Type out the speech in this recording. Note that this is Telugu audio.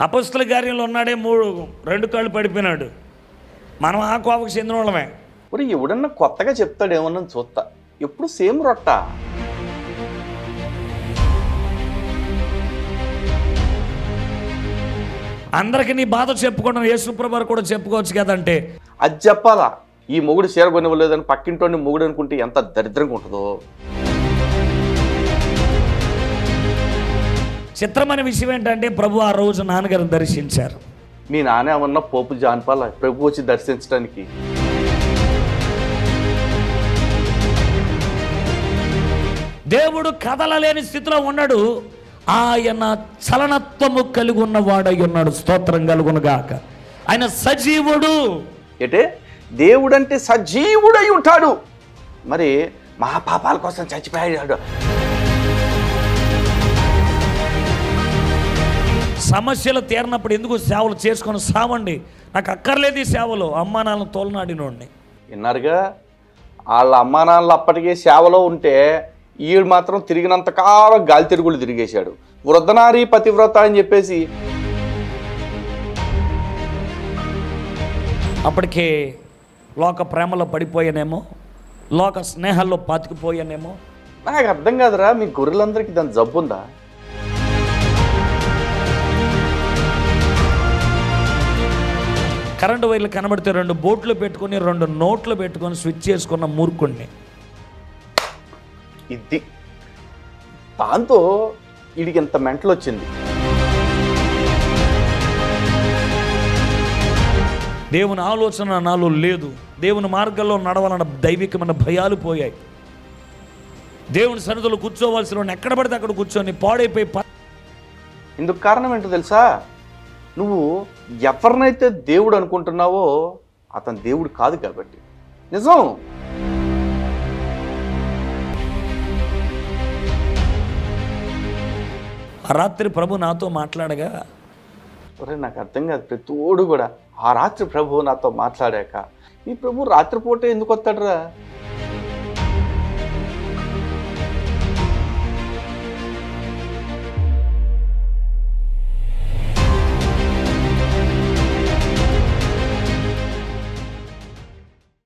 అపొస్తల కార్యంలో ఉన్నాడే రెండు కాళ్ళు పడిపోయినాడు. మనం ఆ కోపకు చెందిన వాళ్ళమే. మరి ఎవడన్నా కొత్తగా చెప్తాడేమన్నా చూస్తా, ఎప్పుడు సేమ్ రొట్ట. అందరికి నీ బాధ చెప్పుకోవడం యేసుప్రభువు కూడా చెప్పుకోవచ్చు కదంటే అది చెప్పాలా. ఈ మొగుడు చీర కొనివ్వలేదని పక్కింటోని మొగుడు అనుకుంటే ఎంత దరిద్రంగా ఉంటుందో. చిత్రమైన విషయం ఏంటంటే ప్రభు ఆ రోజు నాన్నగారిని దర్శించారు. మీ నాన్న ఏమన్నా పోపు జాన్పాల ప్రభు వచ్చి దర్శించడానికి. దేవుడు కదలలేని స్థితిలో ఉన్నాడు. ఆయన చలనత్వము కలిగి ఉన్నవాడై ఉన్నాడు. స్తోత్రం కలుగునుగాక. ఆయన సజీవుడు. అంటే దేవుడంటే సజీవుడై ఉంటాడు. మరి మా పాపాల కోసం చచ్చిపోయాడు. సమస్యలు తీరినప్పుడు ఎందుకు సేవలు చేసుకొని సావండి, నాకు అక్కర్లేదు ఈ సేవలు. అమ్మా నాన్న తోలనాడినోడిని విన్నారుగా. వాళ్ళ అమ్మా నాన్నలు అప్పటికే సేవలో ఉంటే ఈడు మాత్రం తిరిగినంత కాలం గాలి తిరుగులు తిరిగేశాడు. వృద్ధనారీ పతివ్రత అని చెప్పేసి అప్పటికే లోక ప్రేమలో పడిపోయానేమో, లోక స్నేహాల్లో పాతికిపోయానేమో. నాకు అర్థం కాదురా, మీ గొర్రెలందరికీ దాని జబ్బు ఉందా? కరెంటు వైర్లు కనబడితే 2 బోట్లు పెట్టుకొని 2 నోట్లు పెట్టుకొని స్విచ్ చేసుకున్న మూర్ఖుణ్ణి. ఇది దాంతో వీడికి ఎంత మెంటల్ వచ్చింది. దేవుని ఆలోచన నాలో లేదు. దేవుని మార్గంలో నడవాలన్న దైవికమైన భయాలు పోయాయి. దేవుని సన్నిధిలో కూర్చోవలసిన ఎక్కడ పడితే అక్కడ కూర్చొని పాడైపోయి. ఇందుకు కారణం ఏంటో తెలుసా? నువ్వు ఎవరినైతే దేవుడు అనుకుంటున్నావో అతను దేవుడు కాదు కాబట్టి. నిజం. ఆ రాత్రి ప్రభు నాతో మాట్లాడగా, ఒరే నాకు అర్థం కాదు. ప్రతిోడు కూడా ఆ రాత్రి ప్రభు నాతో మాట్లాడాక, ఈ ప్రభు రాత్రిపూట ఎందుకు వస్తాడురా?